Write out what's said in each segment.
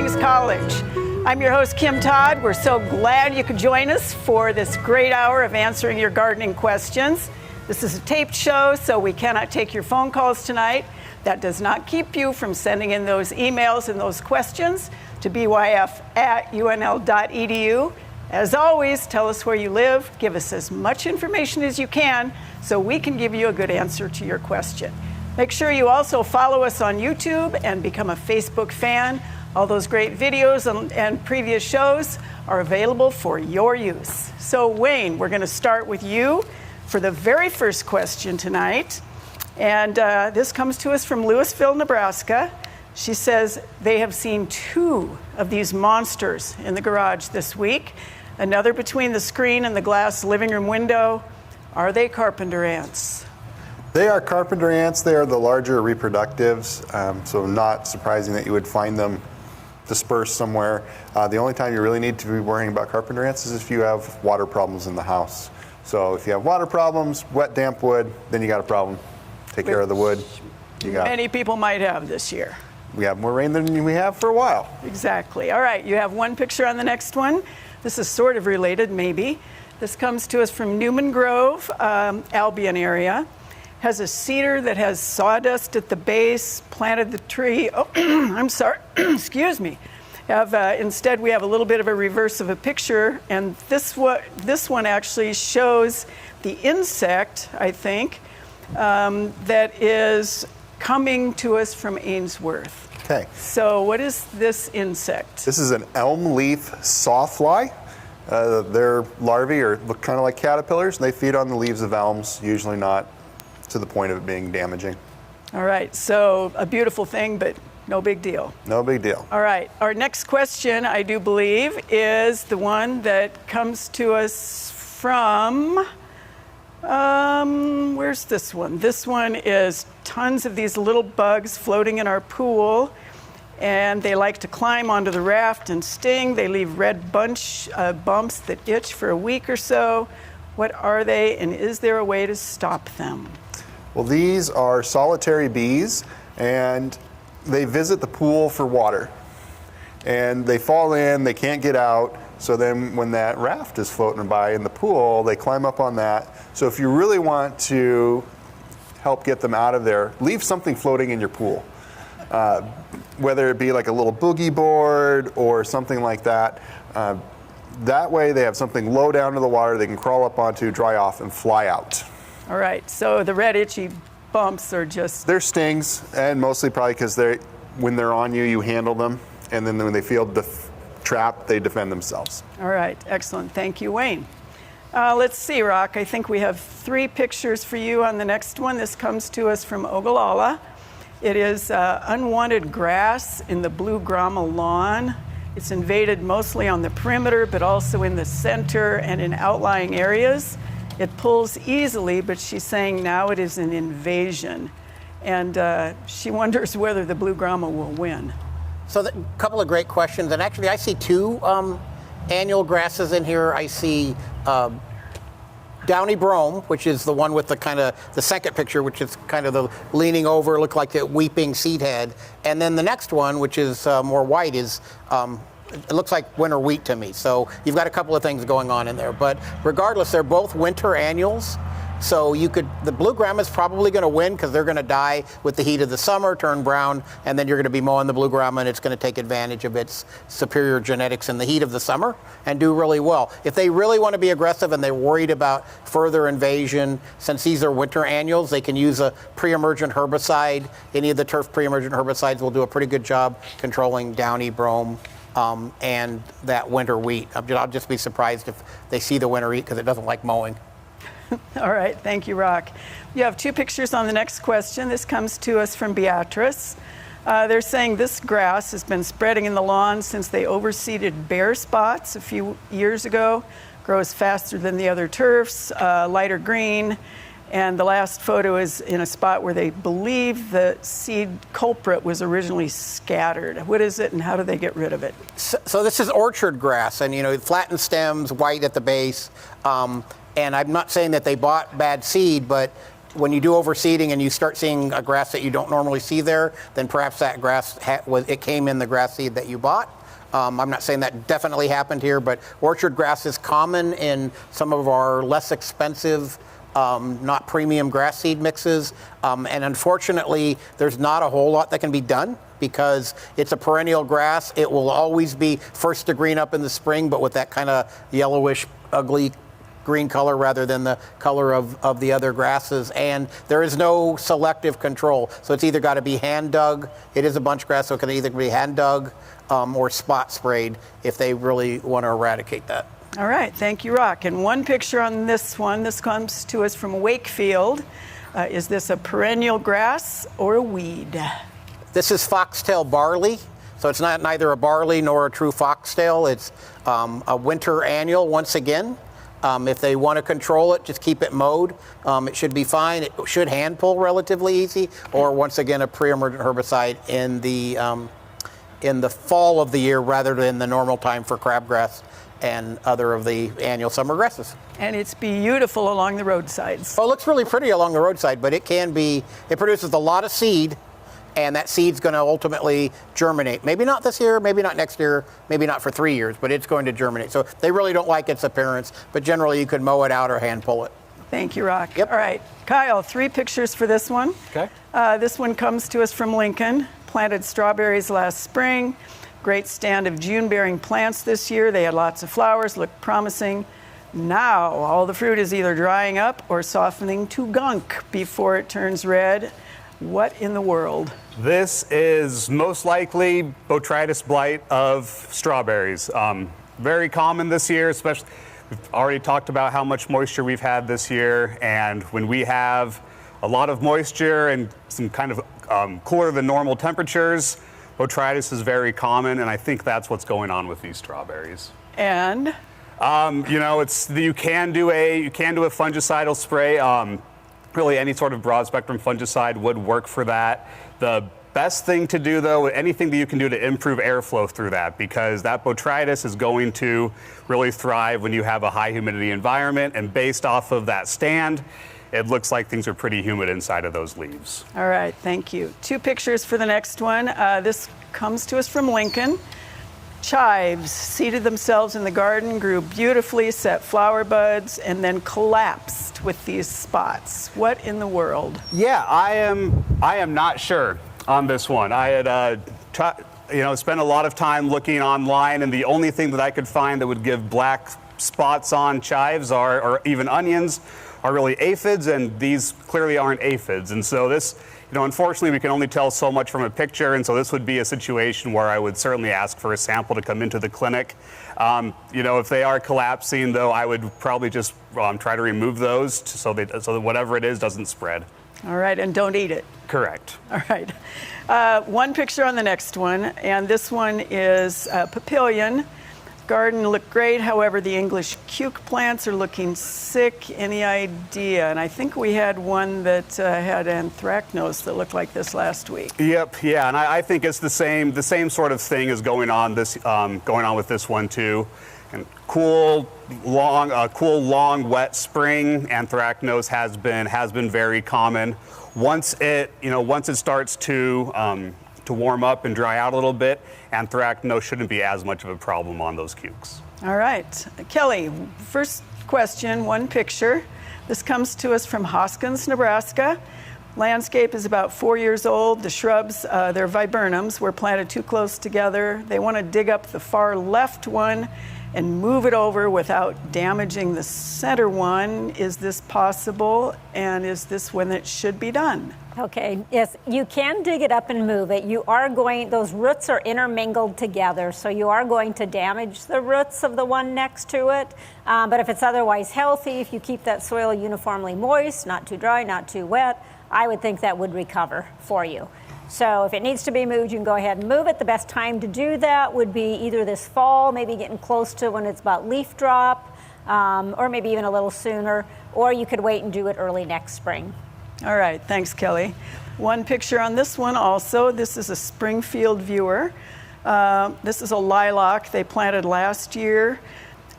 Hastings College. I'm your host, Kim Todd. We're so glad you could join us for this great hour of answering your gardening questions. This is a taped show, so we cannot take your phone calls tonight. That does not keep you from sending in those emails and those questions to byf@unl.edu. As always, tell us where you live. Give us as much information as you can so we can give you a good answer to your question. Make sure you also follow us on YouTube and become a Facebook fan. All those great videos and previous shows are available for your use. So Wayne, we're going to start with you for the very first question tonight. And this comes to us from Louisville, Nebraska. She says they have seen 2 of these monsters in the garage this week. Another between the screen and the glass living room window. Are they carpenter ants? They are carpenter ants. They are the larger reproductives, so not surprising that you would find them dispersed somewhere. The only time you really need to be worrying about carpenter ants is if you have water problems in the house. So if you have water problems, wet, damp wood, then you got a problem. Take care of the wood. Many people might have this year. We have more rain than we have for a while. Exactly. All right, you have one picture on the next one. This is sort of related, maybe. This comes to us from Newman Grove, Albion area. Has a cedar that has sawdust at the base, planted the tree. Oh, I'm sorry, excuse me. Instead, we have a little bit of a reverse of a picture, and this one actually shows the insect, I think, that is coming to us from Ainsworth. Okay. So what is this insect? This is an elm leaf sawfly. Their larvae look kind of like caterpillars, and they feed on the leaves of elms, usually not to the point of it being damaging. All right, so a beautiful thing, but no big deal. No big deal. All right, our next question, I do believe, is the one that comes to us from, where's this one? This one is tons of these little bugs floating in our pool, and they like to climb onto the raft and sting. They leave red bumps that itch for a week or so. What are they, and is there a way to stop them? Well, these are solitary bees, and they visit the pool for water. And they fall in, they can't get out, so then when that raft is floating by in the pool, they climb up on that. So if you really want to help get them out of there, leave something floating in your pool. Whether it be like a little boogie board or something like that. That way they have something low down to the water they can crawl up onto, dry off, and fly out. All right, so the red itchy bumps are just... They're stings, and mostly probably because when they're on you, you handle them, and then when they feel trapped, they defend themselves. All right, excellent. Thank you, Wayne. Let's see, Rock. I think we have 3 pictures for you on the next one. This comes to us from Ogallala. It is unwanted grass in the blue grama lawn. It's invaded mostly on the perimeter, but also in the center and in outlying areas. It pulls easily, but she's saying now it is an invasion. And she wonders whether the blue grama will win. So a couple of great questions. And actually, I see 2 annual grasses in here. I see downy brome, which is the one with the kind of the second picture, which is kind of the leaning over, look like the weeping seed head. And then the next one, which is more white, is it looks like winter wheat to me. So you've got a couple of things going on in there. But regardless, they're both winter annuals. So the blue grama is probably going to win because they're going to die with the heat of the summer, turn brown, and then you're going to be mowing the blue grama, and it's going to take advantage of its superior genetics in the heat of the summer and do really well. If they really want to be aggressive and they're worried about further invasion, since these are winter annuals, they can use a pre-emergent herbicide. Any of the turf pre-emergent herbicides will do a pretty good job controlling downy brome and that winter wheat. I'll just be surprised if they see the winter wheat because it doesn't like mowing. All right, thank you, Rock. You have 2 pictures on the next question. This comes to us from Beatrice. They're saying this grass has been spreading in the lawn since they overseeded bare spots a few years ago. Grows faster than the other turfs, lighter green. And the last photo is in a spot where they believe the seed culprit was originally scattered. What is it and how do they get rid of it? So this is orchard grass, and flattened stems, white at the base. And I'm not saying that they bought bad seed, but when you do overseeding and you start seeing a grass that you don't normally see there, then perhaps that grass it came in the grass seed that you bought. I'm not saying that definitely happened here, but orchard grass is common in some of our less expensive, not premium grass seed mixes. And unfortunately, there's not a whole lot that can be done because it's a perennial grass. It will always be first to green up in the spring, but with that kind of yellowish, ugly green color rather than the color of the other grasses. And there is no selective control. So it's either got to be hand dug. It is a bunch grass, so it can either be hand dug or spot sprayed if they really want to eradicate that. All right, thank you, Rock. And one picture on this one, this comes to us from Wakefield. Is this a perennial grass or a weed? This is foxtail barley. So it's not neither a barley nor a true foxtail. It's a winter annual once again. If they want to control it, just keep it mowed. It should be fine. It should hand pull relatively easy, or once again, a pre-emergent herbicide in the fall of the year rather than the normal time for crabgrass and other of the annual summer grasses. And it's beautiful along the roadsides. Oh, it looks really pretty along the roadside, but it produces a lot of seed, and that seed's going to ultimately germinate. Maybe not this year, maybe not next year, maybe not for 3 years, but it's going to germinate. So they really don't like its appearance, but generally you could mow it out or hand pull it. Thank you, Rock. Yep. All right, Kyle, 3 pictures for this one. Okay. This one comes to us from Lincoln. Planted strawberries last spring. Great stand of June-bearing plants this year. They had lots of flowers, looked promising. Now, all the fruit is either drying up or softening to gunk before it turns red. What in the world? This is most likely botrytis blight of strawberries. Very common this year, especially, we've already talked about how much moisture we've had this year, and when we have a lot of moisture and some kind of cooler than normal temperatures, botrytis is very common, and I think that's what's going on with these strawberries. And? You can do a fungicidal spray. Really, any sort of broad spectrum fungicide would work for that. The best thing to do, though, anything that you can do to improve airflow through that, because that botrytis is going to really thrive when you have a high humidity environment, and based off of that stand, it looks like things are pretty humid inside of those leaves. All right, thank you. 2 pictures for the next one. This comes to us from Lincoln. Chives seeded themselves in the garden, grew beautifully, set flower buds, and then collapsed with these spots. What in the world? Yeah, I am not sure on this one. I had spent a lot of time looking online, and the only thing that I could find that would give black spots on chives or even onions are really aphids, and these clearly aren't aphids. And so this, unfortunately, we can only tell so much from a picture, and so this would be a situation where I would certainly ask for a sample to come into the clinic. If they are collapsing, though, I would probably just try to remove those so that whatever it is doesn't spread. All right, and don't eat it. Correct. All right. 1 picture on the next one, and this one is papillion. Garden looked great, however, the English cuke plants are looking sick. Any idea? And I think we had one that had anthracnose that looked like this last week. Yep, yeah, and I think it's the same sort of thing is going on with this one too. And cool, long, wet spring, anthracnose has been very common. Once it starts to warm up and dry out a little bit, anthracnose shouldn't be as much of a problem on those cukes. All right. Kelly, first question, 1 picture. This comes to us from Hastings, Nebraska. Landscape is about 4 years old. The shrubs, they're viburnums, were planted too close together. They want to dig up the far left one and move it over without damaging the center one. Is this possible? And is this when it should be done? Okay, yes, you can dig it up and move it. Those roots are intermingled together, so you are going to damage the roots of the one next to it. But if it's otherwise healthy, if you keep that soil uniformly moist, not too dry, not too wet, I would think that would recover for you. So if it needs to be moved, you can go ahead and move it. The best time to do that would be either this fall, maybe getting close to when it's about leaf drop, or maybe even a little sooner, or you could wait and do it early next spring. All right, thanks, Kelly. 1 picture on this one also. This is a Springfield viewer. This is a lilac they planted last year.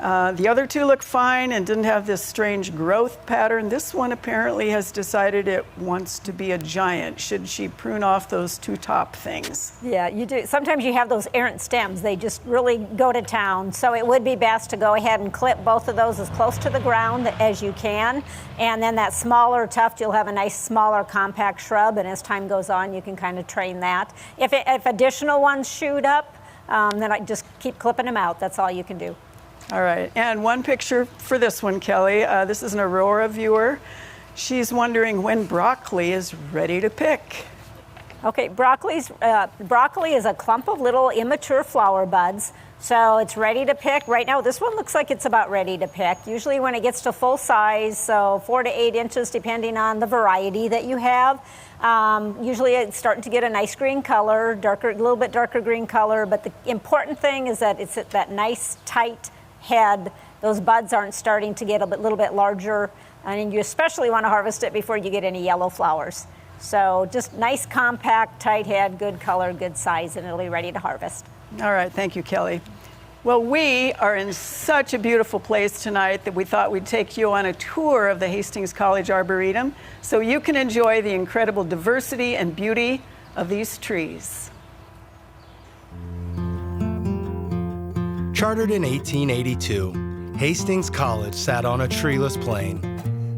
The other two look fine and didn't have this strange growth pattern. This one apparently has decided it wants to be a giant. Should she prune off those two top things? Yeah, you do. Sometimes you have those errant stems. They just really go to town. So it would be best to go ahead and clip both of those as close to the ground as you can. And then that smaller tuft, you'll have a nice, smaller, compact shrub. And as time goes on, you can kind of train that. If additional ones shoot up, then I just keep clipping them out. That's all you can do. All right, and one picture for this one, Kelly. This is an Aurora viewer. She's wondering when broccoli is ready to pick. Okay, broccoli is a clump of little immature flower buds. So it's ready to pick. Right now, this one looks like it's about ready to pick. Usually when it gets to full size, so 4 to 8 inches, depending on the variety that you have. Usually it's starting to get a nice green color, a little bit darker green color. But the important thing is that it's at that nice, tight head. Those buds aren't starting to get a little bit larger. And you especially want to harvest it before you get any yellow flowers. So just nice, compact, tight head, good color, good size, and it'll be ready to harvest. All right, thank you, Kelly. Well, we are in such a beautiful place tonight that we thought we'd take you on a tour of the Hastings College Arboretum so you can enjoy the incredible diversity and beauty of these trees. Chartered in 1882, Hastings College sat on a treeless plain.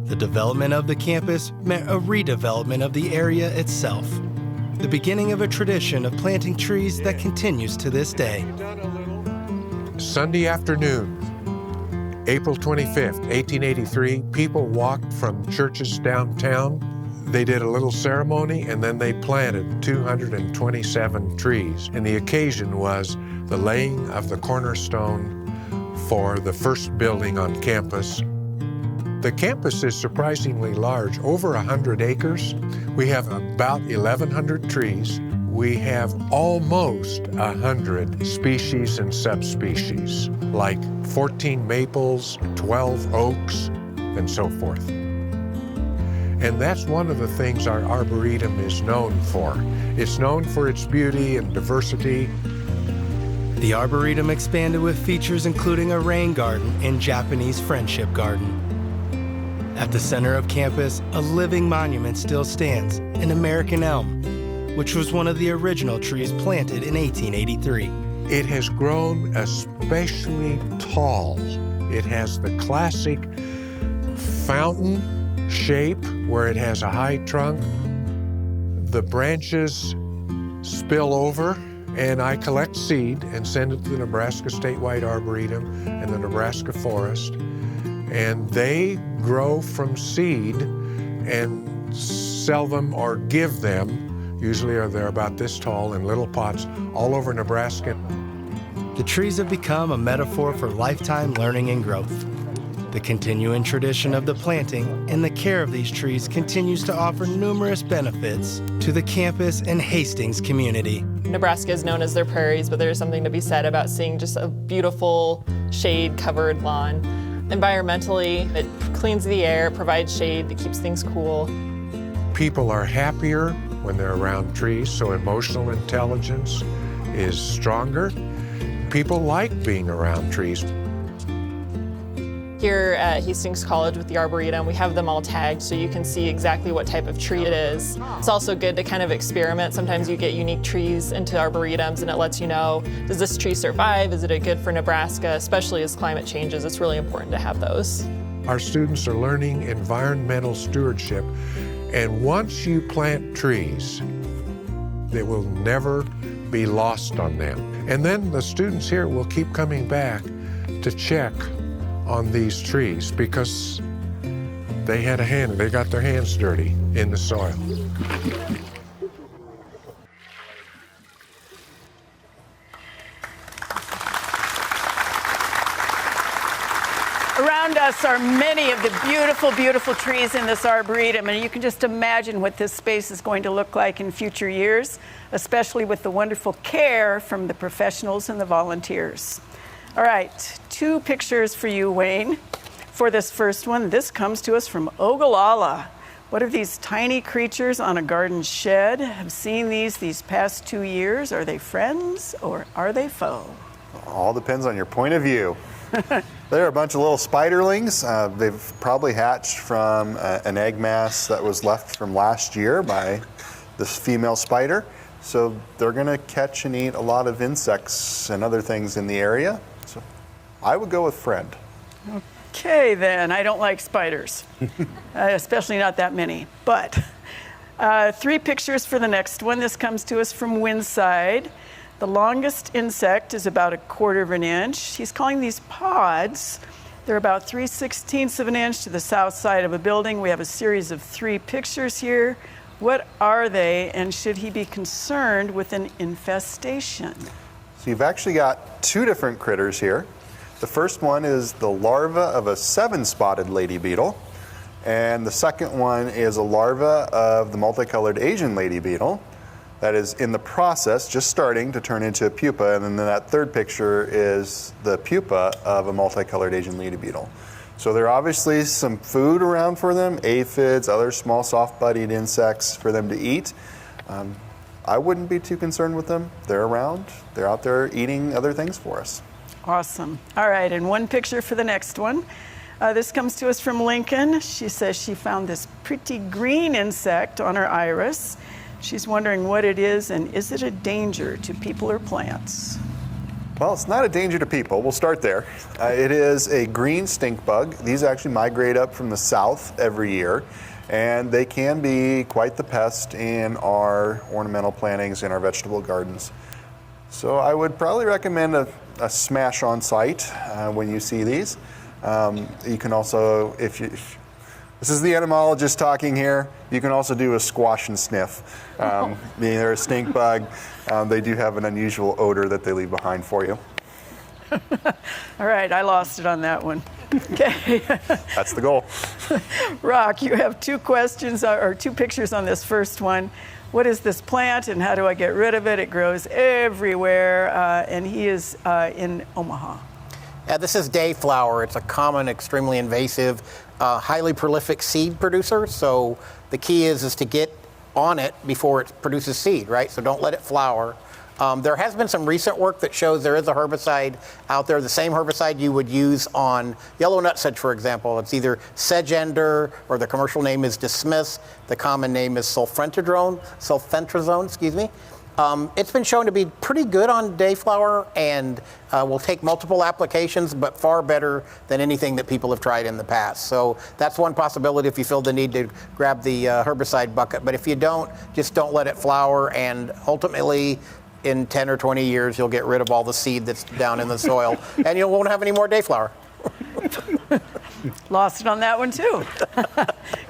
The development of the campus meant a redevelopment of the area itself. The beginning of a tradition of planting trees that continues to this day. Sunday afternoon, April 25th, 1883, people walked from churches downtown. They did a little ceremony and then they planted 227 trees. And the occasion was the laying of the cornerstone for the first building on campus. The campus is surprisingly large, over 100 acres. We have about 1,100 trees. We have almost 100 species and subspecies, like 14 maples, 12 oaks, and so forth. And that's one of the things our Arboretum is known for. It's known for its beauty and diversity. The Arboretum expanded with features including a rain garden and Japanese friendship garden. At the center of campus, a living monument still stands, an American elm, which was one of the original trees planted in 1883. It has grown especially tall. It has the classic fountain shape where it has a high trunk. The branches spill over, and I collect seed and send it to the Nebraska Statewide Arboretum and the Nebraska Forest. And they grow from seed and sell them or give them. Usually they're about this tall in little pots all over Nebraska. The trees have become a metaphor for lifetime learning and growth. The continuing tradition of the planting and the care of these trees continues to offer numerous benefits to the campus and Hastings community. Nebraska is known as their prairies, but there's something to be said about seeing just a beautiful shade-covered lawn. Environmentally, it cleans the air, it provides shade, it keeps things cool. People are happier when they're around trees, so emotional intelligence is stronger. People like being around trees. Here at Hastings College with the Arboretum, we have them all tagged so you can see exactly what type of tree it is. It's also good to kind of experiment. Sometimes you get unique trees into arboretums and it lets you know, does this tree survive? Is it good for Nebraska? Especially as climate changes, it's really important to have those. Our students are learning environmental stewardship, and once you plant trees, they will never be lost on them. And then the students here will keep coming back to check on these trees because they had a hand, they got their hands dirty in the soil. Around us are many of the beautiful, beautiful trees in this arboretum, and you can just imagine what this space is going to look like in future years, especially with the wonderful care from the professionals and the volunteers. All right, 2 pictures for you, Wayne. For this first one, this comes to us from Ogallala. What are these tiny creatures on a garden shed? Have seen these past 2 years. Are they friends or are they foe? All depends on your point of view. They're a bunch of little spiderlings. They've probably hatched from an egg mass that was left from last year by this female spider. So they're going to catch and eat a lot of insects and other things in the area. So I would go with friend. Okay, then. I don't like spiders, especially not that many. But 3 pictures for the next one. This comes to us from Windside. The longest insect is about 1/4 of an inch. He's calling these pods. They're about 3/16 of an inch to the south side of a building. We have a series of 3 pictures here. What are they, and should he be concerned with an infestation? So you've actually got 2 different critters here. The first one is the larva of a 7-spotted lady beetle, and the second one is a larva of the multicolored Asian lady beetle that is in the process, just starting to turn into a pupa, and then that third picture is the pupa of a multicolored Asian lady beetle. So there are obviously some food around for them, aphids, other small soft-bodied insects for them to eat. I wouldn't be too concerned with them. They're around. They're out there eating other things for us. Awesome. All right, and 1 picture for the next one. This comes to us from Lincoln. She says she found this pretty green insect on her iris. She's wondering what it is, and is it a danger to people or plants? Well, it's not a danger to people. We'll start there. It is a green stink bug. These actually migrate up from the south every year, and they can be quite the pest in our ornamental plantings in our vegetable gardens. So I would probably recommend a smash on site when you see these. You can also, this is the entomologist talking here, you can also do a squash and sniff. Being they're a stink bug, they do have an unusual odor that they leave behind for you. All right, I lost it on that one. Okay. That's the goal. Rock, you have 2 questions or 2 pictures on this first one. What is this plant and how do I get rid of it? It grows everywhere, and he is in Omaha. This is dayflower. It's a common, extremely invasive, highly prolific seed producer. So the key is to get on it before it produces seed, right? So don't let it flower. There has been some recent work that shows there is a herbicide out there, the same herbicide you would use on yellow nutsedge, for example. It's either sedge ender, or the commercial name is dismiss. The common name is sulfentrazone, excuse me. It's been shown to be pretty good on dayflower and will take multiple applications, but far better than anything that people have tried in the past. So that's one possibility if you feel the need to grab the herbicide bucket. But if you don't, just don't let it flower, and ultimately in 10 or 20 years, you'll get rid of all the seed that's down in the soil and you won't have any more dayflower. Lost it on that one too.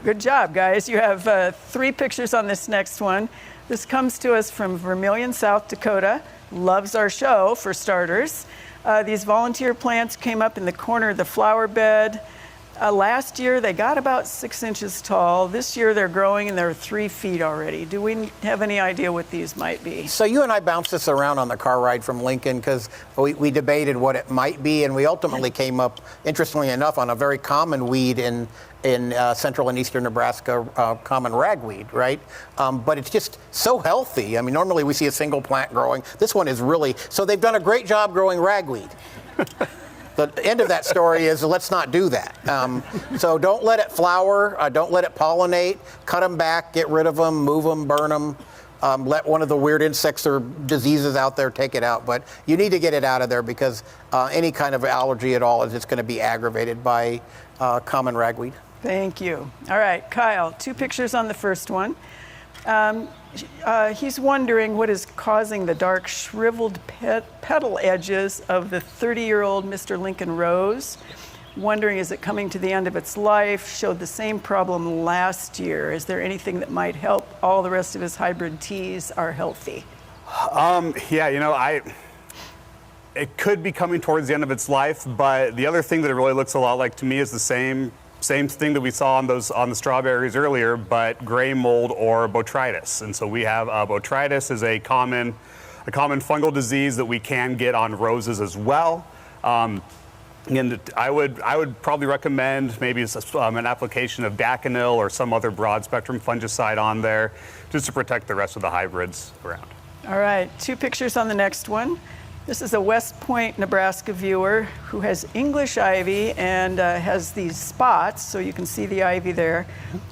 Good job, guys. You have 3 pictures on this next one. This comes to us from Vermilion, South Dakota. Loves our show, for starters. These volunteer plants came up in the corner of the flower bed. Last year, they got about 6 inches tall. This year, they're growing and they're 3 feet already. Do we have any idea what these might be? So you and I bounced this around on the car ride from Lincoln because we debated what it might be, and we ultimately came up, interestingly enough, on a very common weed in central and eastern Nebraska, common ragweed, right? But it's just so healthy. I mean, normally we see a single plant growing. This one is really, so they've done a great job growing ragweed. The end of that story is let's not do that. So don't let it flower, don't let it pollinate, cut them back, get rid of them, move them, burn them. Let one of the weird insects or diseases out there take it out. But you need to get it out of there because any kind of allergy at all is just going to be aggravated by common ragweed. Thank you. All right, Kyle, 2 pictures on the first one. He's wondering what is causing the dark shriveled petal edges of the 30-year-old Mr. Lincoln Rose. Wondering, is it coming to the end of its life? Showed the same problem last year. Is there anything that might help? All the rest of his hybrid teas are healthy. Yeah, you know, it could be coming towards the end of its life, but the other thing that it really looks a lot like to me is the same thing that we saw on the strawberries earlier, but gray mold or botrytis. And so we have botrytis is a common fungal disease that we can get on roses as well. And I would probably recommend maybe an application of daconil or some other broad spectrum fungicide on there just to protect the rest of the hybrids around. All right, 2 pictures on the next one. This is a West Point, Nebraska viewer who has English ivy and has these spots, so you can see the ivy there.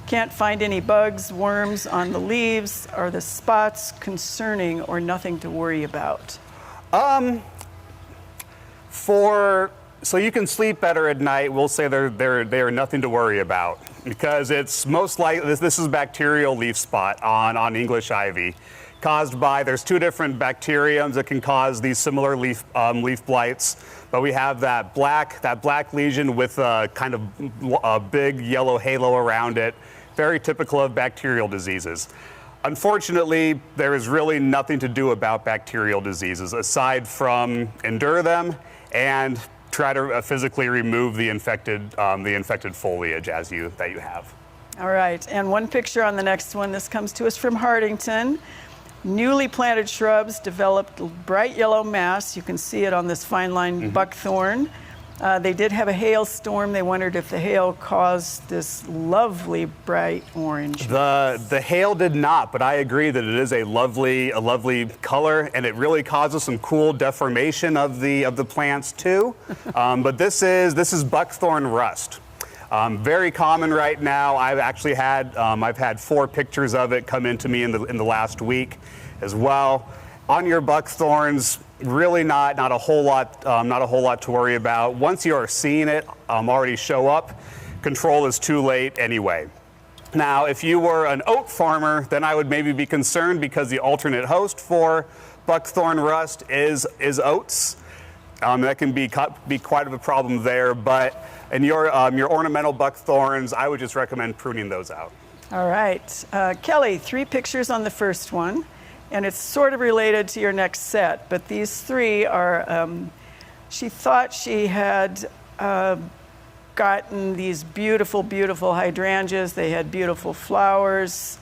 Can't find any bugs, worms on the leaves. Are the spots concerning or nothing to worry about? So you can sleep better at night. We'll say they are nothing to worry about because it's most likely this is bacterial leaf spot on English ivy, caused by there's two different bacteriums that can cause these similar leaf blights. But we have that black lesion with a kind of a big yellow halo around it, very typical of bacterial diseases. Unfortunately, there is really nothing to do about bacterial diseases aside from endure them and try to physically remove the infected foliage that you have. All right, and one picture on the next one. This comes to us from Hardington. Newly planted shrubs developed bright yellow mass. You can see it on this fine line buckthorn. They did have a hailstorm. They wondered if the hail caused this lovely bright orange. The hail did not, but I agree that it is a lovely color, and it really causes some cool deformation of the plants too. But this is buckthorn rust. Very common right now. I've actually had 4 pictures of it come into me in the last week as well. On your buckthorns, really not a whole lot to worry about. Once you are seeing it already show up, control is too late anyway. Now, if you were an oat farmer, then I would maybe be concerned because the alternate host for buckthorn rust is oats. That can be quite of a problem there, but in your ornamental buckthorns, I would just recommend pruning those out. All right. Kelly, 3 pictures on the first one, and it's sort of related to your next set, but these 3 are, she thought she had gotten these beautiful hydrangeas. They had beautiful flowers.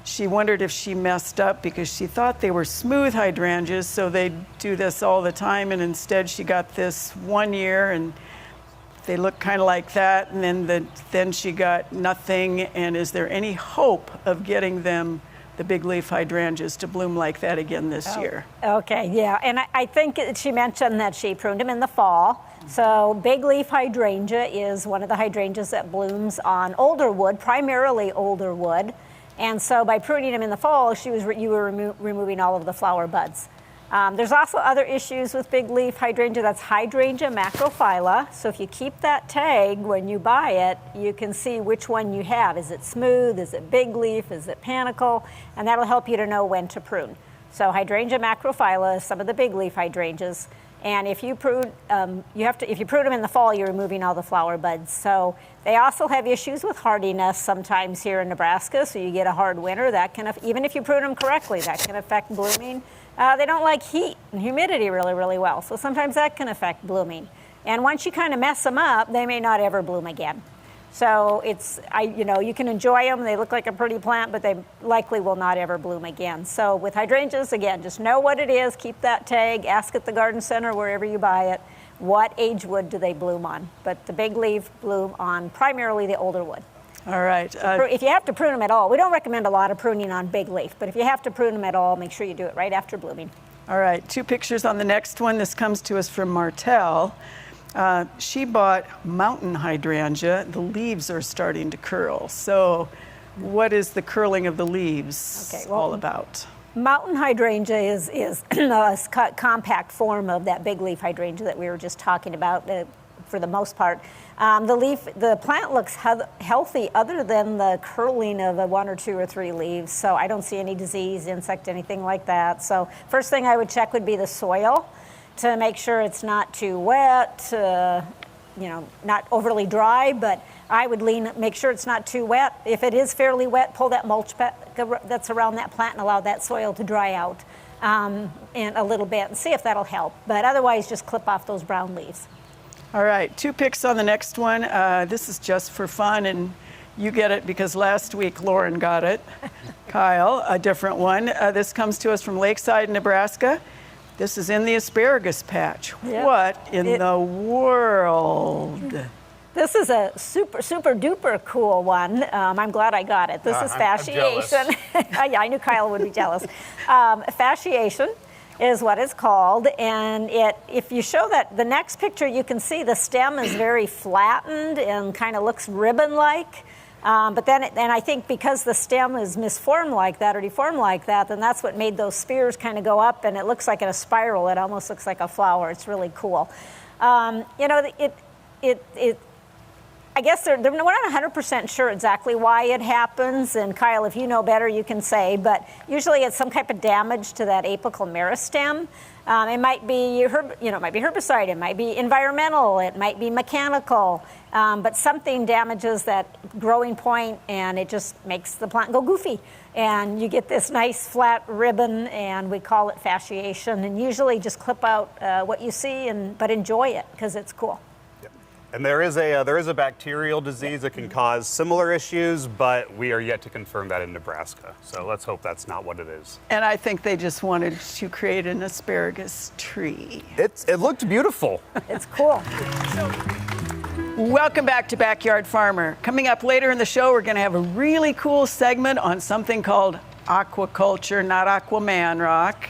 She wondered if she messed up because she thought they were smooth hydrangeas, so they do this all the time, and instead she got this one year and they look kind of like that, and then she got nothing. And is there any hope of getting them, the big leaf hydrangeas, to bloom like that again this year? Okay, yeah, and I think she mentioned that she pruned them in the fall. So big leaf hydrangea is one of the hydrangeas that blooms on older wood, primarily older wood. And so by pruning them in the fall, you were removing all of the flower buds. There's also other issues with big leaf hydrangea. That's hydrangea macrophylla. So if you keep that tag when you buy it, you can see which one you have. Is it smooth? Is it big leaf? Is it panicle? And that'll help you to know when to prune. So hydrangea macrophylla is some of the big leaf hydrangeas. And if you prune, if you prune them in the fall, you're removing all the flower buds. So they also have issues with hardiness sometimes here in Nebraska. So you get a hard winter. That can, even if you prune them correctly, that can affect blooming. They don't like heat and humidity really well. So sometimes that can affect blooming. And once you kind of mess them up, they may not ever bloom again. So you can enjoy them. They look like a pretty plant, but they likely will not ever bloom again. So with hydrangeas, again, just know what it is, keep that tag, ask at the garden center, wherever you buy it, what age wood do they bloom on. But the big leaf bloom on primarily the older wood. All right. If you have to prune them at all, we don't recommend a lot of pruning on big leaf, but if you have to prune them at all, make sure you do it right after blooming. All right, 2 pictures on the next one. This comes to us from Martell. She bought mountain hydrangea. The leaves are starting to curl. So what is the curling of the leaves all about? Mountain hydrangea is a compact form of that big leaf hydrangea that we were just talking about for the most part. The plant looks healthy other than the curling of 1 or 2 or 3 leaves. So I don't see any disease, insect, anything like that. So first thing I would check would be the soil, to make sure it's not too wet, not overly dry, but I would make sure it's not too wet. If it is fairly wet, pull that mulch back that's around that plant and allow that soil to dry out in a little bit and see if that'll help. But otherwise, just clip off those brown leaves. All right, 2 picks on the next one. This is just for fun, and you get it because last week Lauren got it. Kyle, a different one. This comes to us from Lakeside, Nebraska. This is in the asparagus patch. Yep. What in the world? This is a super duper cool one. I'm glad I got it. This is fasciation. Yeah, I knew Kyle would be jealous. Fasciation. is what it's called. And if you show that, the next picture, you can see the stem is very flattened and kind of looks ribbon-like. But then I think because the stem is misformed like that or deformed like that, then that's what made those spears kind of go up, and it looks like in a spiral. It almost looks like a flower. It's really cool. You know, I guess we're not 100% sure exactly why it happens, and Kyle, if you know better, you can say, but usually it's some type of damage to that apical meristem. It might be, it might be herbicide, it might be environmental, it might be mechanical, but something damages that growing point, and it just makes the plant go goofy. And you get this nice flat ribbon, and we call it fasciation, and usually just clip out what you see, but enjoy it, because it's cool. And there is a bacterial disease that can cause similar issues, but we are yet to confirm that in Nebraska. So let's hope that's not what it is. And I think they just wanted to create an asparagus tree. It looked beautiful. It's cool. Welcome back to Backyard Farmer. Coming up later in the show, we're going to have a really cool segment on something called aquaculture, not Aquaman rock.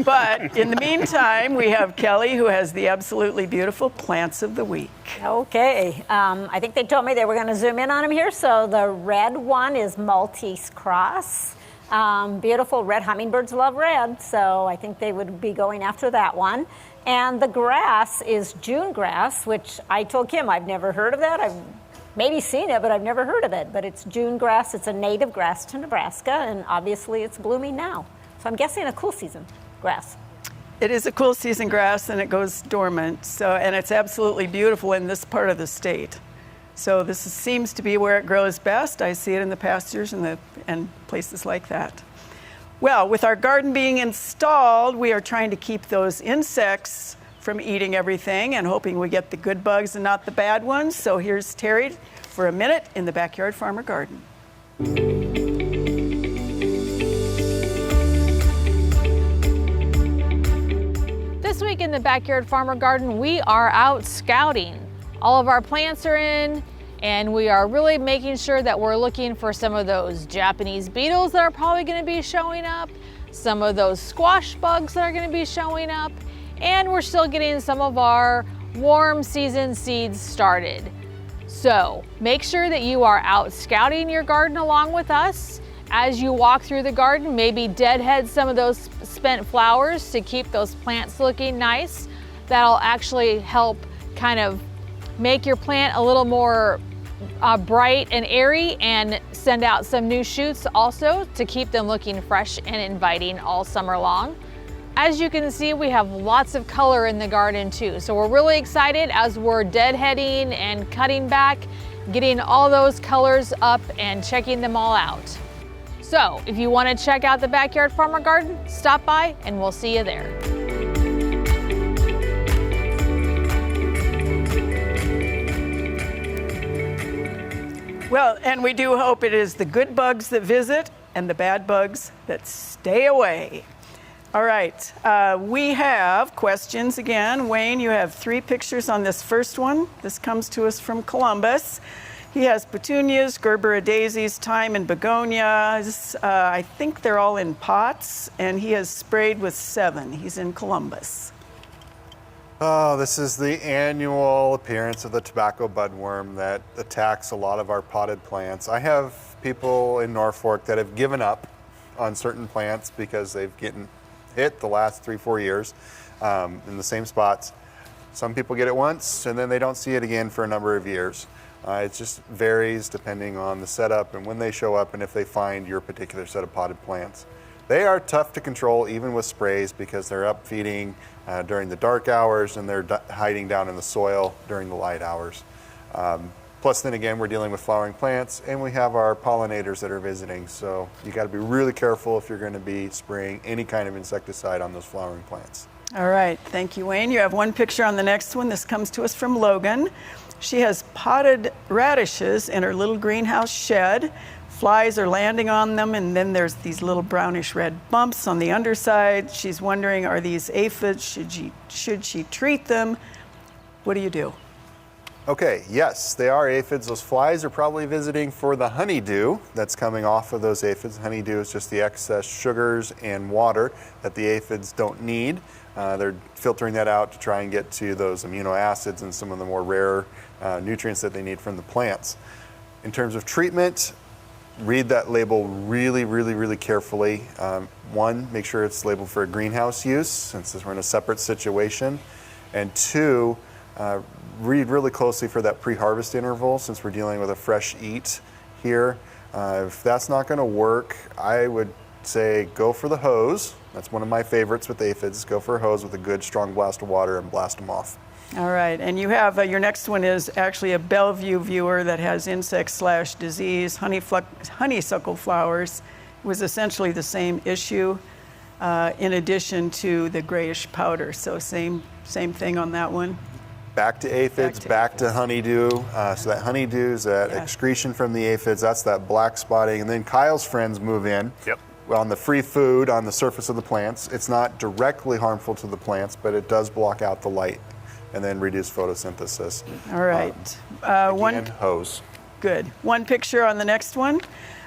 But in the meantime, we have Kelly, who has the absolutely beautiful plants of the week. Okay. I think they told me they were going to zoom in on them here. So the red one is Maltese cross. Beautiful red hummingbirds love red, so I think they would be going after that one. And the grass is June grass, which I told Kim I've never heard of that. I've maybe seen it, but I've never heard of it. But it's June grass. It's a native grass to Nebraska, and obviously it's blooming now. So I'm guessing a cool season grass. It is a cool season grass, and it goes dormant. And it's absolutely beautiful in this part of the state. So this seems to be where it grows best. I see it in the pastures and places like that. Well, with our garden being installed, we are trying to keep those insects from eating everything and hoping we get the good bugs and not the bad ones. So here's Terry for a minute in the Backyard Farmer Garden. This week in the Backyard Farmer Garden, we are out scouting. All of our plants are in, and we are really making sure that we're looking for some of those Japanese beetles that are probably going to be showing up, some of those squash bugs that are going to be showing up, and we're still getting some of our warm season seeds started. So make sure that you are out scouting your garden along with us. As you walk through the garden, maybe deadhead some of those spent flowers to keep those plants looking nice. That'll actually help kind of make your plant a little more bright and airy, and send out some new shoots also to keep them looking fresh and inviting all summer long. As you can see, we have lots of color in the garden too. So we're really excited as we're deadheading and cutting back, getting all those colors up and checking them all out. So if you want to check out the Backyard Farmer Garden, stop by and we'll see you there. Well, and we do hope it is the good bugs that visit and the bad bugs that stay away. All right, we have questions again. Wayne, you have 3 pictures on this first one. This comes to us from Columbus. He has petunias, gerbera daisies, thyme, and begonias. I think they're all in pots, and he has sprayed with 7. He's in Columbus. Oh, this is the annual appearance of the tobacco budworm that attacks a lot of our potted plants. I have people in Norfolk that have given up on certain plants because they've gotten hit the last 3-4 years in the same spots. Some people get it once and then they don't see it again for a number of years. It just varies depending on the setup and when they show up and if they find your particular set of potted plants. They are tough to control even with sprays because they're up feeding during the dark hours and they're hiding down in the soil during the light hours. Plus then again, we're dealing with flowering plants and we have our pollinators that are visiting. So you got to be really careful if you're going to be spraying any kind of insecticide on those flowering plants. All right, thank you, Wayne. You have one picture on the next one. This comes to us from Logan. She has potted radishes in her little greenhouse shed. Flies are landing on them, and then there's these little brownish red bumps on the underside. She's wondering, are these aphids? Should she treat them? What do you do? Okay, yes, they are aphids. Those flies are probably visiting for the honeydew that's coming off of those aphids. Honeydew is just the excess sugars and water that the aphids don't need. They're filtering that out to try and get to those amino acids and some of the more rare nutrients that they need from the plants. In terms of treatment, read that label really carefully. One, make sure it's labeled for a greenhouse use, since we're in a separate situation. And two, read really closely for that pre-harvest interval, since we're dealing with a fresh eat here. If that's not going to work, I would say go for the hose. That's one of my favorites with aphids. Go for a hose with a good strong blast of water and blast them off. All right, and you have, your next one is actually a Bellevue viewer that has insect/disease, honeysuckle flowers. It was essentially the same issue in addition to the grayish powder. So same thing on that one. Back to aphids, back to honeydew. So that honeydew is that excretion from the aphids. That's that black spotting. And then Kyle's friends move in. Yep. On the free food on the surface of the plants. It's not directly harmful to the plants, but it does block out the light and then reduce photosynthesis. All right. Again, hose. Good. One picture on the next one.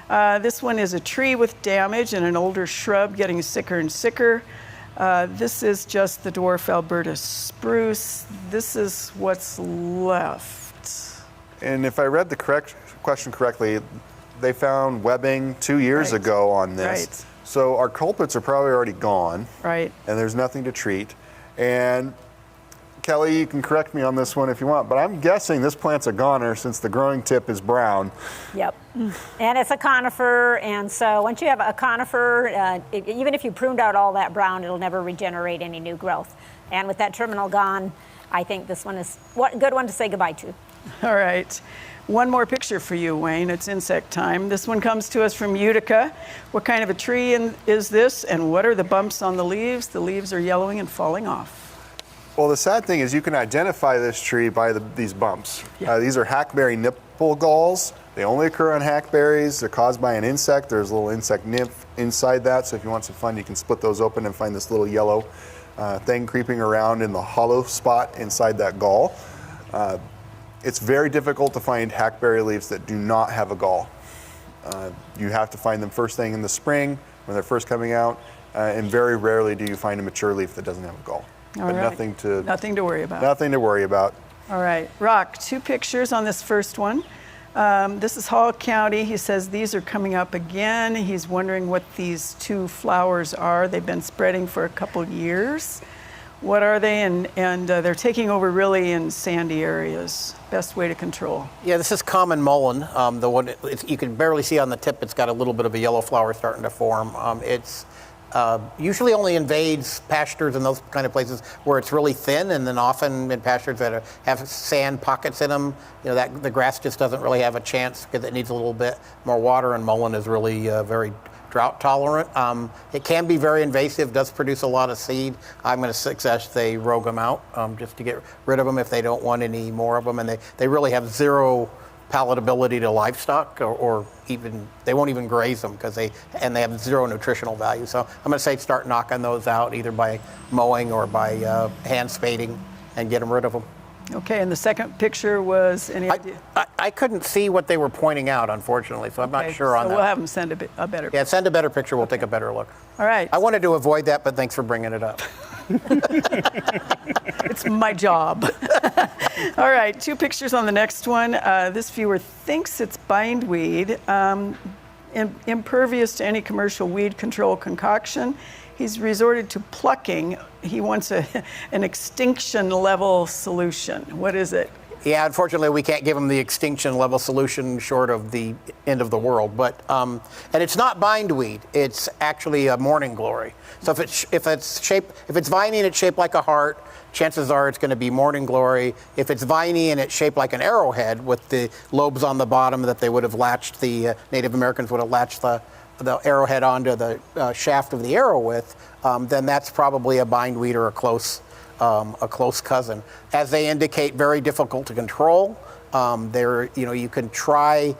This one is a tree with damage and an older shrub getting sicker and sicker. This is just the dwarf Alberta spruce. This is what's left. And if I read the question correctly, they found webbing 2 years ago on this. Right. So our culprits are probably already gone. Right. And there's nothing to treat. And Kelly, you can correct me on this one if you want, but I'm guessing this plant's a goner since the growing tip is brown. Yep. And it's a conifer, and so once you have a conifer, even if you pruned out all that brown, it'll never regenerate any new growth. And with that terminal gone, I think this one is a good one to say goodbye to. All right. One more picture for you, Wayne. It's insect time. This one comes to us from Utica. What kind of a tree is this, and what are the bumps on the leaves? The leaves are yellowing and falling off. Well, the sad thing is you can identify this tree by these bumps. Yeah. These are hackberry nipple galls. They only occur on hackberries. They're caused by an insect. There's a little insect nymph inside that, so if you want some fun, you can split those open and find this little yellow thing creeping around in the hollow spot inside that gall. It's very difficult to find hackberry leaves that do not have a gall. You have to find them first thing in the spring when they're first coming out, and very rarely do you find a mature leaf that doesn't have a gall. All But right. nothing to worry about. Nothing to worry about. All right. Rock, 2 pictures on this first one. This is Hall County. He says these are coming up again. He's wondering what these 2 flowers are. They've been spreading for a couple years. What are they? And they're taking over really in sandy areas. Best way to control. Yeah, this is common mullein. The one you can barely see on the tip. It's got a little bit of a yellow flower starting to form. It's usually only invades pastures and those kind of places where it's really thin, and then often in pastures that have sand pockets in them, that the grass just doesn't really have a chance because it needs a little bit more water, and mullein is really very drought tolerant. It can be very invasive, does produce a lot of seed. I'm going to suggest they rogue them out just to get rid of them if they don't want any more of them, and they really have zero palatability to livestock, or even they won't even graze them because they have zero nutritional value. So I'm going to say start knocking those out either by mowing or by hand spading and get them rid of them. Okay, and the second picture was any idea? I couldn't see what they were pointing out, unfortunately, so I'm not sure on so that. We'll have them send a better. Yeah, send a better picture. We'll take a better look. All right. I wanted to avoid that, but thanks for bringing it up. It's my job. All right, 2 pictures on the next one. This viewer thinks it's bindweed, impervious to any commercial weed control concoction. He's resorted to plucking. He wants an extinction level solution. What is it? Yeah, unfortunately, we can't give them the extinction level solution short of the end of the world. But and it's not bindweed; it's actually a morning glory. So if it's viney and it's shaped like a heart, chances are it's going to be morning glory. If it's viney and it's shaped like an arrowhead with the lobes on the bottom that they would have latched, the Native Americans would have latched the arrowhead onto the shaft of the arrow with, then that's probably a bindweed or a close cousin. As they indicate, very difficult to control. You can try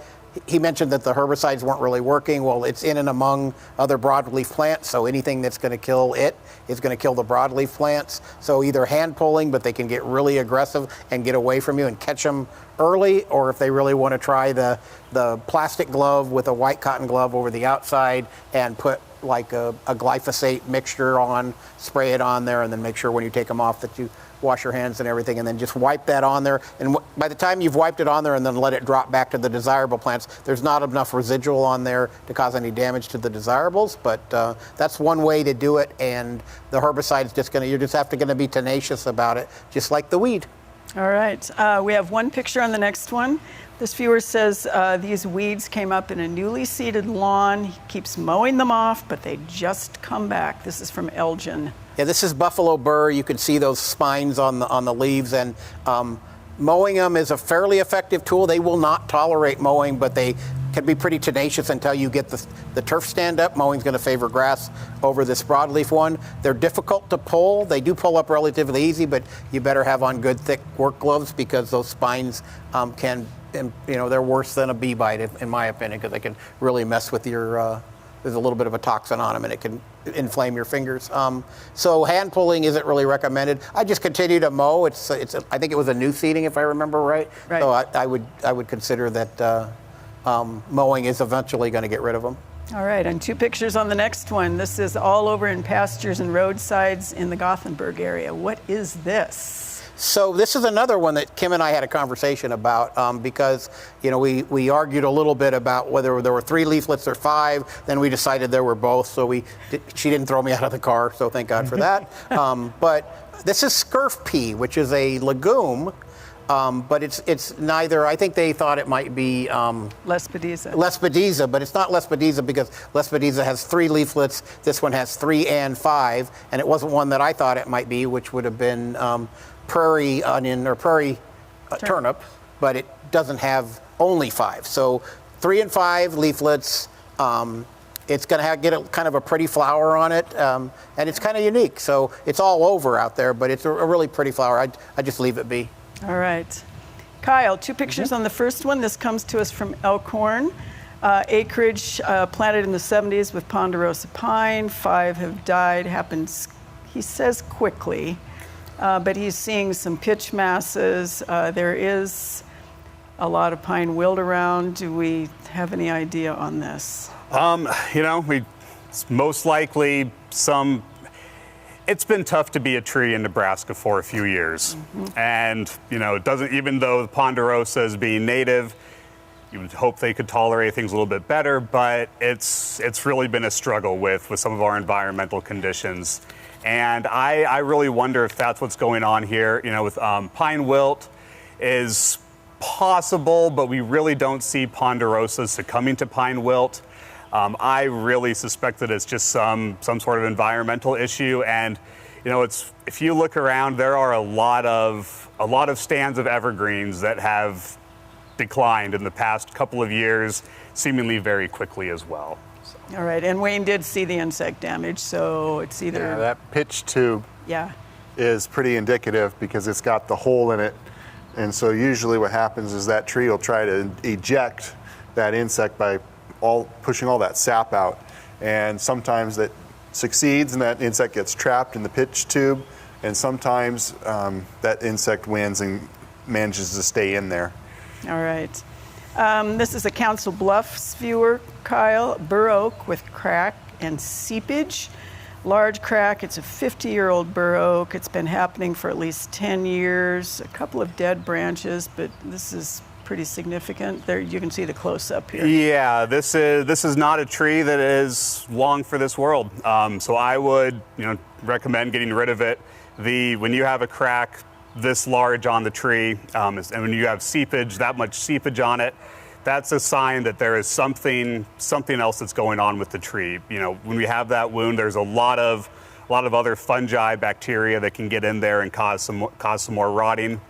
he mentioned that the herbicides weren't really working. Well, it's in and among other broadleaf plants, so anything that's going to kill it is going to kill the broadleaf plants. So either hand pulling, but they can get really aggressive and get away from you and catch them early, or if they really want to try the plastic glove with a white cotton glove over the outside and put like a glyphosate mixture on, spray it on there, and then make sure when you take them off that you wash your hands and everything, and then just wipe that on there. And by the time you've wiped it on there and then let it drop back to the desirable plants, there's not enough residual on there to cause any damage to the desirables, but that's one way to do it, and the herbicide's you're just going to be tenacious about it, just like the weed. All right. We have one picture on the next one. This viewer says these weeds came up in a newly seeded lawn. He keeps mowing them off, but they just come back. This is from Elgin. Yeah, this is buffalo burr. You can see those spines on the leaves, and mowing them is a fairly effective tool. They will not tolerate mowing, but they can be pretty tenacious until you get the turf stand up. Mowing's going to favor grass over this broadleaf one. They're difficult to pull. They do pull up relatively easy, but you better have on good thick work gloves because those spines can, they're worse than a bee bite, in my opinion, because they can really mess with your. There's a little bit of a toxin on them, and it can inflame your fingers. So hand pulling isn't really recommended. I just continue to mow. I think it was a new seeding, if I remember right. Right. So I would consider that mowing is eventually going to get rid of them. All right, and two pictures on the next one. This is all over in pastures and roadsides in the Gothenburg area. What is this? So this is another one that Kim and I had a conversation about because, we argued a little bit about whether there were 3 leaflets or 5. Then we decided there were both. So she didn't throw me out of the car. So thank God for that. But this is scurf pea, which is a legume. But it's neither. I think they thought it might be Lespedeza, but it's not Lespedeza because Lespedeza has 3 leaflets. This one has 3 and 5, and it wasn't one that I thought it might be, which would have been prairie onion or prairie turnip, but it doesn't have only 5. So 3 and 5 leaflets. It's going to get kind of a pretty flower on it, and it's kind of unique. So it's all over out there, but it's a really pretty flower. I just leave it be. All right. Kyle, 2 pictures on the first one. This comes to us from Elkhorn. Acreage planted in the 70s with ponderosa pine. 5 have died. Happens, he says, quickly. But he's seeing some pitch masses. There is a lot of pine wilt around. Do we have any idea on this? It's most likely some. It's been tough to be a tree in Nebraska for a few years. Mm-hmm. And, it doesn't, even though the ponderosa is being native, you would hope they could tolerate things a little bit better, but it's really been a struggle with some of our environmental conditions. And I really wonder if that's what's going on here. With pine wilt is possible, but we really don't see ponderosas succumbing to pine wilt. I really suspect that it's just some sort of environmental issue. And if you look around, there are a lot of stands of evergreens that have declined in the past couple of years, seemingly very quickly as well. All right, and Wayne did see the insect damage, so it's either... Yeah, that pitch tube is pretty indicative because it's got the hole in it. And so usually what happens is that tree will try to eject that insect by pushing all that sap out. And sometimes that succeeds and that insect gets trapped in the pitch tube. And sometimes that insect wins and manages to stay in there. All right. This is a Council Bluffs viewer, Kyle. Bur oak with crack and seepage. Large crack. It's a 50-year-old bur oak. It's been happening for at least 10 years. A couple of dead branches, but this is pretty significant. There, you can see the close-up here. Yeah, this is not a tree that is long for this world. So I would, recommend getting rid of it. When you have a crack this large on the tree, and when you have seepage, that much seepage on it, that's a sign that there is something else that's going on with the tree. When we have that wound, there's a lot of other fungi, bacteria that can get in there and cause some more rotting.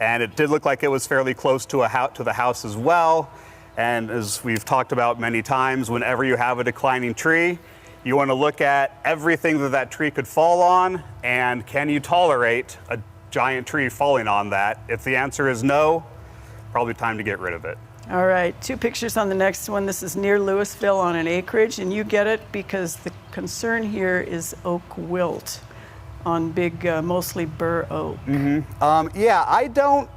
And it did look like it was fairly close to the house as well. And as we've talked about many times, whenever you have a declining tree, you want to look at everything that tree could fall on, and can you tolerate a giant tree falling on that? If the answer is no, probably time to get rid of it. All right, 2 pictures on the next one. This is near Louisville on an acreage, and you get it because the concern here is oak wilt on big, mostly bur oak. Yeah, I don't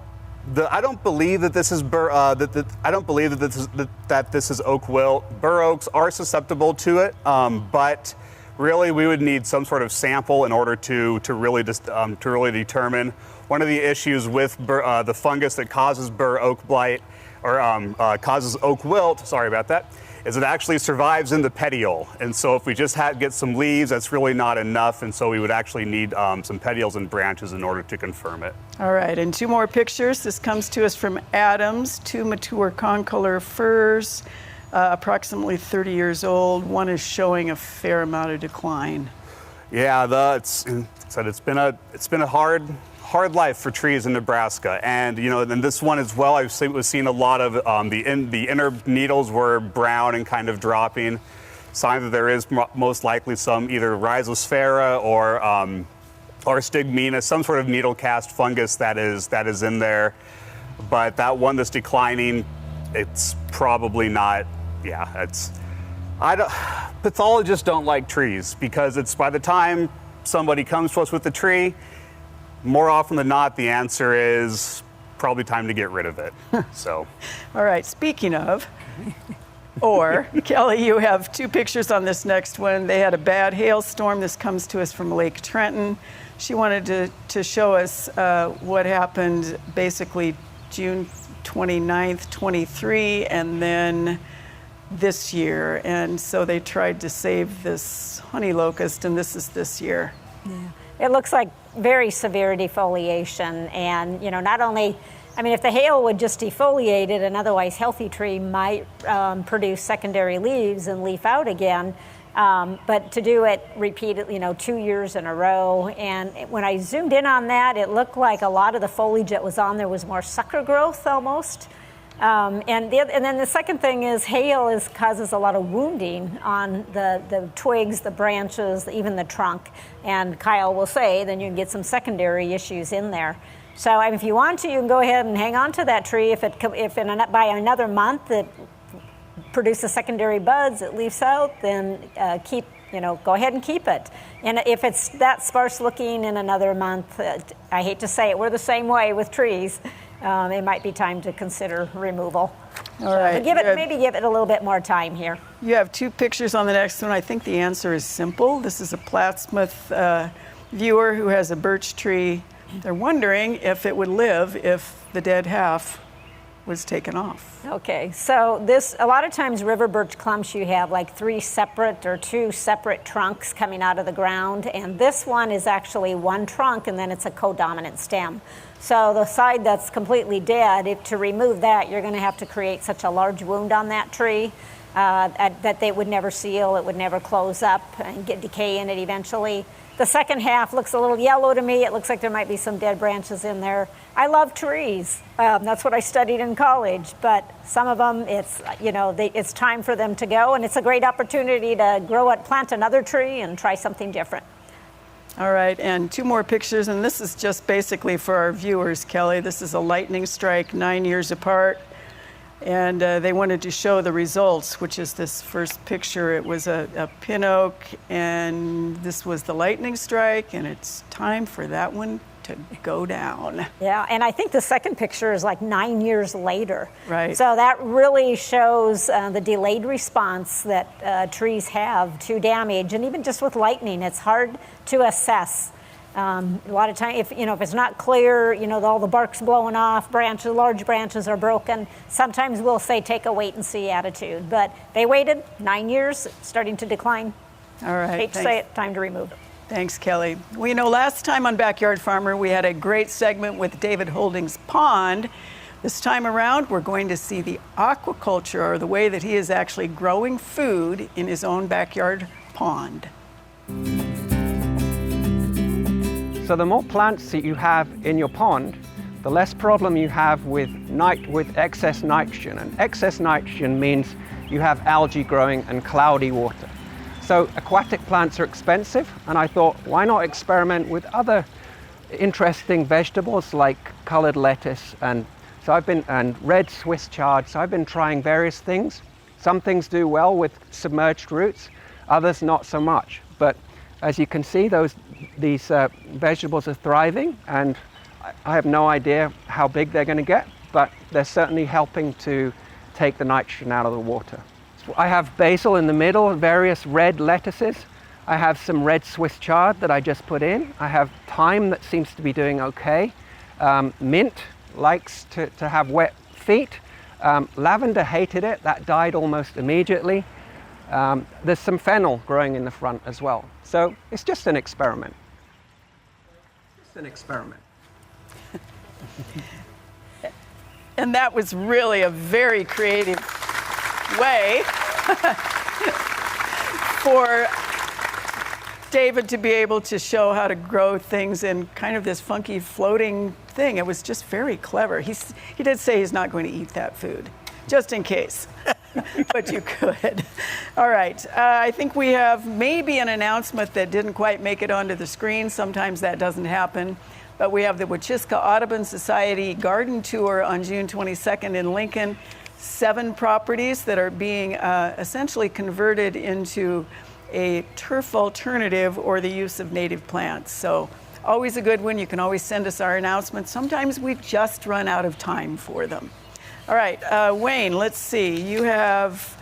believe that this is I don't believe that this is oak wilt. Bur oaks are susceptible to it, but really we would need some sort of sample in order to really determine. One of the issues with the fungus that causes bur oak blight or causes oak wilt, sorry about that, is it actually survives in the petiole. And so if we just get some leaves, that's really not enough. And so we would actually need some petioles and branches in order to confirm it. All right, and 2 more pictures. This comes to us from Adams, 2 mature concolor firs, approximately 30 years old. One is showing a fair amount of decline. Yeah, it's been a hard life for trees in Nebraska, and then this one as well. I've seen a lot of the inner needles were brown and kind of dropping, sign that there is most likely some either rhizosphaera or stigmina, some sort of needle cast fungus that is in there. But that one that's declining, it's probably not. Yeah, pathologists don't like trees because it's by the time somebody comes to us with the tree, more often than not, the answer is probably time to get rid of it. So, all right, speaking of, Kelly, you have 2 pictures on this next one. They had a bad hailstorm. This comes to us from Lake Trenton. She wanted to show us what happened basically June 29th, 23, and then this year. And so they tried to save this honey locust, and this is this year. Yeah. It looks like very severe defoliation, and not only, if the hail would just defoliate it, an otherwise healthy tree might produce secondary leaves and leaf out again, but to do it repeatedly, 2 years in a row, and when I zoomed in on that, it looked like a lot of the foliage that was on there was more sucker growth almost. And then the second thing is hail causes a lot of wounding on the twigs, the branches, even the trunk. And Kyle will say then you can get some secondary issues in there. So if you want to, you can go ahead and hang on to that tree. If by another month it produces secondary buds, it leaves out, then go ahead and keep it. And if it's that sparse looking in another month, I hate to say it, we're the same way with trees. It might be time to consider removal. All right. Maybe give it a little bit more time here. You have 2 pictures on the next one. I think the answer is simple. This is a Plattsmouth viewer who has a birch tree. They're wondering if it would live if the dead half was taken off. Okay, so a lot of times river birch clumps, you have like 3 separate or 2 separate trunks coming out of the ground, and this one is actually one trunk and then it's a codominant stem. So the side that's completely dead, to remove that, you're going to have to create such a large wound on that tree that they would never seal, it would never close up and get decay in it eventually. The second half looks a little yellow to me. It looks like there might be some dead branches in there. I love trees. That's what I studied in college. But some of them, it's time for them to go, and it's a great opportunity to plant another tree and try something different. All right, and 2 more pictures, and this is just basically for our viewers, Kelly. This is a lightning strike 9 years apart, and they wanted to show the results, which is this first picture. It was a pin oak, and this was the lightning strike, and it's time for that one to go down. Yeah, and I think the second picture is like 9 years later. Right. So that really shows the delayed response that trees have to damage, and even just with lightning, it's hard to assess. A lot of times, if it's not clear, all the bark's blowing off, large branches are broken. Sometimes we'll say take a wait and see attitude, but they waited 9 years, starting to decline. All right. Hate to say it, time to remove it. Thanks, Kelly. Well, last time on Backyard Farmer, we had a great segment with David Holding's pond. This time around, we're going to see the aquaculture, or the way that he is actually growing food in his own backyard pond. So the more plants that you have in your pond, the less problem you have with excess nitrogen. And excess nitrogen means you have algae growing and cloudy water. So aquatic plants are expensive, and I thought, why not experiment with other interesting vegetables like colored lettuce and and red Swiss chard. So I've been trying various things. Some things do well with submerged roots, others not so much. But as you can see, these vegetables are thriving, and I have no idea how big they're going to get, but they're certainly helping to take the nitrogen out of the water. So I have basil in the middle, various red lettuces. I have some red Swiss chard that I just put in. I have thyme that seems to be doing okay. Mint likes to have wet feet. Lavender hated it, that died almost immediately. There's some fennel growing in the front as well. So it's just an experiment. Just an experiment. And that was really a very creative way for David to be able to show how to grow things in kind of this funky floating thing. It was just very clever. He did say he's not going to eat that food, just in case, but you could. All right, I think we have maybe an announcement that didn't quite make it onto the screen. Sometimes that doesn't happen. But we have the Wachiska Audubon Society Garden Tour on June 22nd in Lincoln. 7 properties that are being essentially converted into a turf alternative or the use of native plants. So always a good one. You can always send us our announcements. Sometimes we just run out of time for them. All right, Wayne, let's see. You have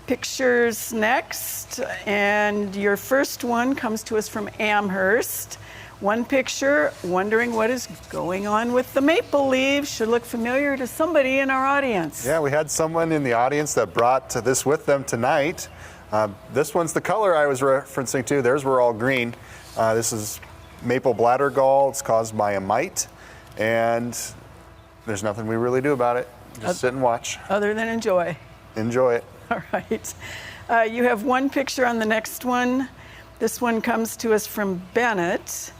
pictures next, and your first one comes to us from Amherst. One picture, wondering what is going on with the maple leaves. Should look familiar to somebody in our audience. Yeah, we had someone in the audience that brought this with them tonight. This one's the color I was referencing to. Theirs were all green. This is maple bladder gall. It's caused by a mite, and there's nothing we really do about it. Just sit and watch. Other than enjoy. Enjoy it. All right. You have one picture on the next one. This one comes to us from Bennett.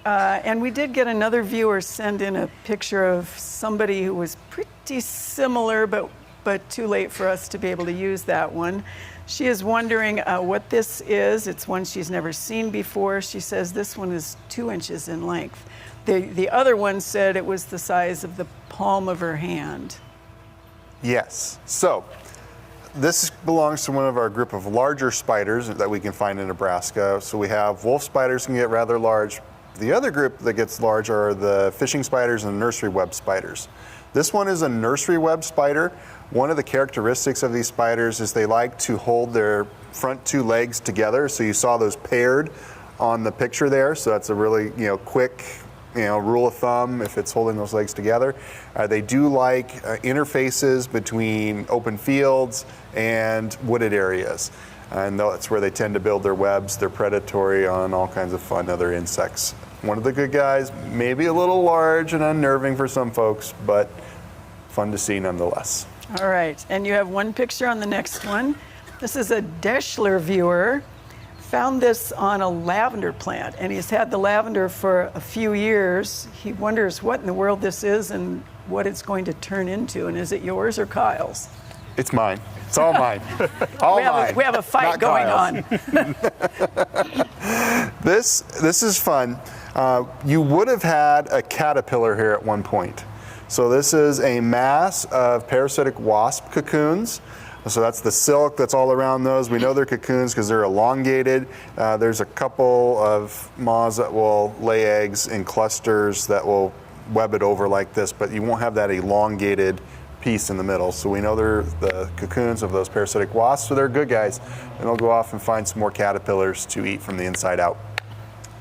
And we did get another viewer send in a picture of somebody who was pretty similar, but too late for us to be able to use that one. She is wondering what this is. It's one she's never seen before. She says this one is 2 inches in length. The other one said it was the size of the palm of her hand. Yes. So this belongs to one of our group of larger spiders that we can find in Nebraska. So we have wolf spiders can get rather large. The other group that gets large are the fishing spiders and nursery web spiders. This one is a nursery web spider. One of the characteristics of these spiders is they like to hold their front 2 legs together. So you saw those paired on the picture there. So that's a really quick rule of thumb if it's holding those legs together. They do like interfaces between open fields and wooded areas. And that's where they tend to build their webs. They're predatory on all kinds of fun other insects. One of the good guys, maybe a little large and unnerving for some folks, but fun to see nonetheless. All right, and you have one picture on the next one. This is a Deschler viewer. Found this on a lavender plant, and he's had the lavender for a few years. He wonders what in the world this is and what it's going to turn into. And is it yours or Kyle's? It's mine. It's all mine. All mine. We have a fight going on. This is fun. You would have had a caterpillar here at one point. So this is a mass of parasitic wasp cocoons. So that's the silk that's all around those. We know they're cocoons because they're elongated. There's a couple of moths that will lay eggs in clusters that will web it over like this, but you won't have that elongated piece in the middle. So we know they're the cocoons of those parasitic wasps, so they're good guys. And they'll go off and find some more caterpillars to eat from the inside out.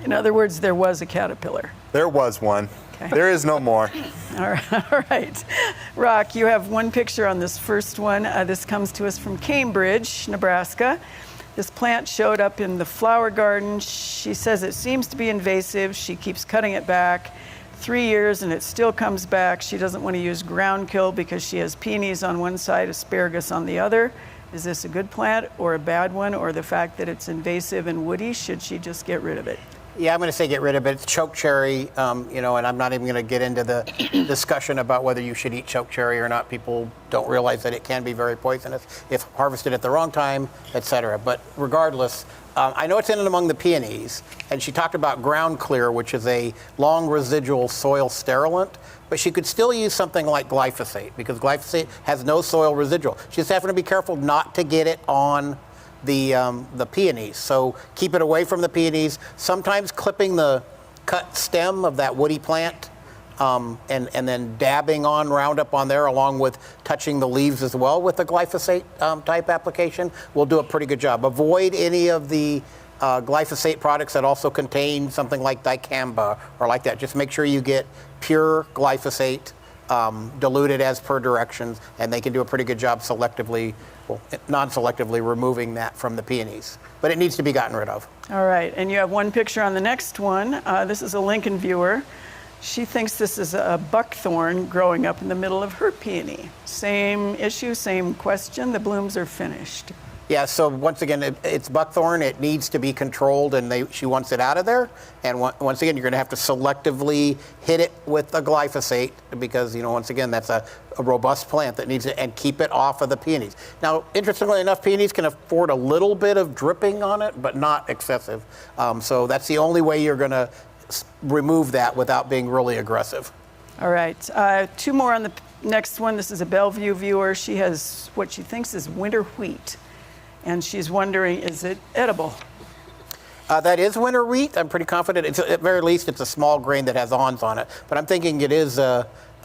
In other words, there was a caterpillar. There was one. Okay. There is no more. All right. Rock, you have one picture on this first one. This comes to us from Cambridge, Nebraska. This plant showed up in the flower garden. She says it seems to be invasive. She keeps cutting it back. 3 years and it still comes back. She doesn't want to use ground kill because she has peonies on one side, asparagus on the other. Is this a good plant or a bad one, or the fact that it's invasive and woody? Should she just get rid of it? Yeah, I'm going to say get rid of it. It's choke cherry, and I'm not even going to get into the discussion about whether you should eat choke cherry or not. People don't realize that it can be very poisonous if harvested at the wrong time, etc. But regardless, I know it's in and among the peonies, and she talked about ground clear, which is a long residual soil sterilant, but she could still use something like glyphosate because glyphosate has no soil residual. She just having to be careful not to get it on the peonies. So keep it away from the peonies. Sometimes clipping the cut stem of that woody plant and then dabbing on Roundup on there along with touching the leaves as well with the glyphosate type application will do a pretty good job. Avoid any of the glyphosate products that also contain something like dicamba or like that. Just make sure you get pure glyphosate diluted as per directions, and they can do a pretty good job selectively, well, non-selectively removing that from the peonies. But it needs to be gotten rid of. All right, and you have one picture on the next one. This is a Lincoln viewer. She thinks this is a buckthorn growing up in the middle of her peony. Same issue, same question. The blooms are finished. Yeah, so once again, it's buckthorn. It needs to be controlled, and she wants it out of there. And once again, you're going to have to selectively hit it with a glyphosate because, once again, that's a robust plant that needs it, and keep it off of the peonies. Now, interestingly enough, peonies can afford a little bit of dripping on it, but not excessive. So that's the only way you're going to remove that without being really aggressive. All right, two more on the next one. This is a Bellevue viewer. She has what she thinks is winter wheat. And she's wondering, is it edible? That is winter wheat. I'm pretty confident. At the very least, it's a small grain that has awns on it. But I'm thinking it is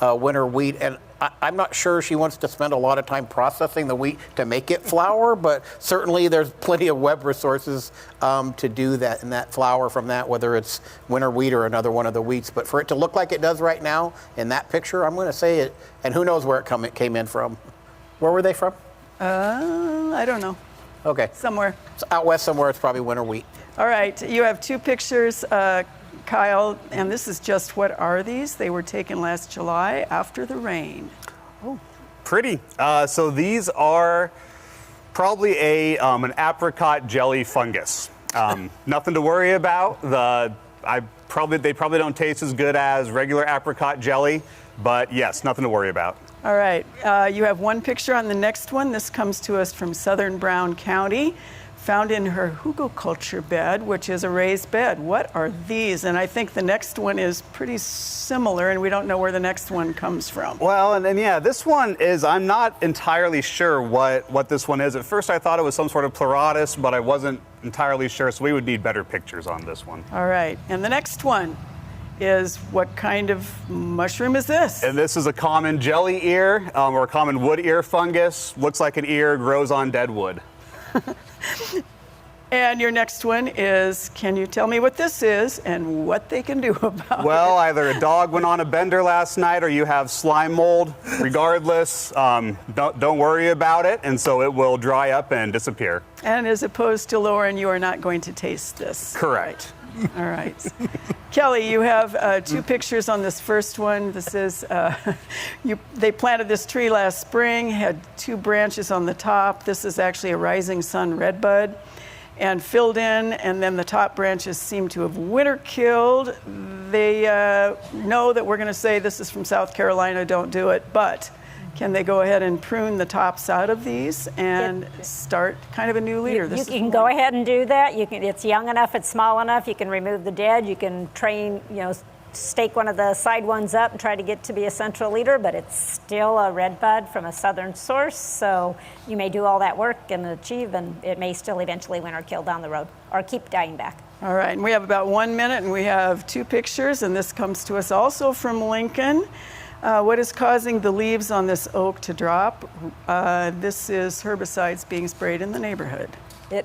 winter wheat. And I'm not sure she wants to spend a lot of time processing the wheat to make it flour. But certainly there's plenty of web resources to do that and that flour from that, whether it's winter wheat or another one of the wheats. But for it to look like it does right now in that picture, I'm going to say it. And who knows where it came in from. Where were they from? I don't know. Okay. Somewhere. So out west somewhere, it's probably winter wheat. All right. You have two pictures, Kyle, and this is just, what are these? They were taken last July after the rain. Oh, pretty. So these are probably an apricot jelly fungus. Nothing to worry about. They probably don't taste as good as regular apricot jelly, but yes, nothing to worry about. All right, you have one picture on the next one. This comes to us from southern Brown County, found in her hugelkultur bed, which is a raised bed. What are these? And I think the next one is pretty similar, and we don't know where the next one comes from. Well, and yeah, this one is, I'm not entirely sure what this one is. At first I thought it was some sort of pleurotus, but I wasn't entirely sure, so we would need better pictures on this one. All right, and the next one is, what kind of mushroom is this? And this is a common jelly ear or a common wood ear fungus. Looks like an ear, grows on dead wood. And your next one is, can you tell me what this is and what they can do about it? Well, either a dog went on a bender last night or you have slime mold. Regardless, don't worry about it, and so it will dry up and disappear. And as opposed to Lauren, you are not going to taste this. Correct. All right. Kelly, you have two pictures on this first one. This is, they planted this tree last spring, had two branches on the top. This is actually a rising sun redbud, and filled in, and then the top branches seem to have winter killed. They know that we're going to say this is from South Carolina, don't do it, but can they go ahead and prune the tops out of these and start kind of a new leader? You can go ahead and do that. It's young enough, it's small enough. You can remove the dead. You can stake one of the side ones up and try to get to be a central leader, but it's still a red bud from a southern source. So you may do all that work and achieve, and it may still eventually winter kill down the road or keep dying back. All right, and we have about 1 minute, and we have two pictures, and this comes to us also from Lincoln. What is causing the leaves on this oak to drop? This is herbicides being sprayed in the neighborhood.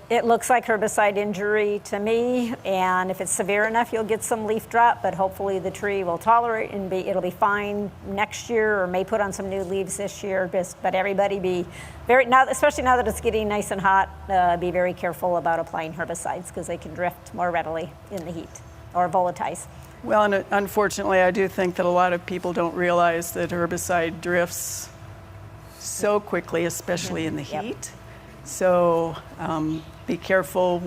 It looks like herbicide injury to me, and if it's severe enough, you'll get some leaf drop, but hopefully the tree will tolerate and it'll be fine next year, or may put on some new leaves this year. But everybody be especially now that it's getting nice and hot, be very careful about applying herbicides because they can drift more readily in the heat or volatilize. Well, and unfortunately, I do think that a lot of people don't realize that herbicide drifts so quickly, especially in the heat. So be careful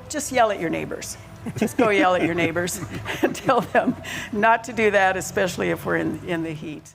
just yell at your neighbors. Just go yell at your neighbors and tell them not to do that, especially if we're in the heat.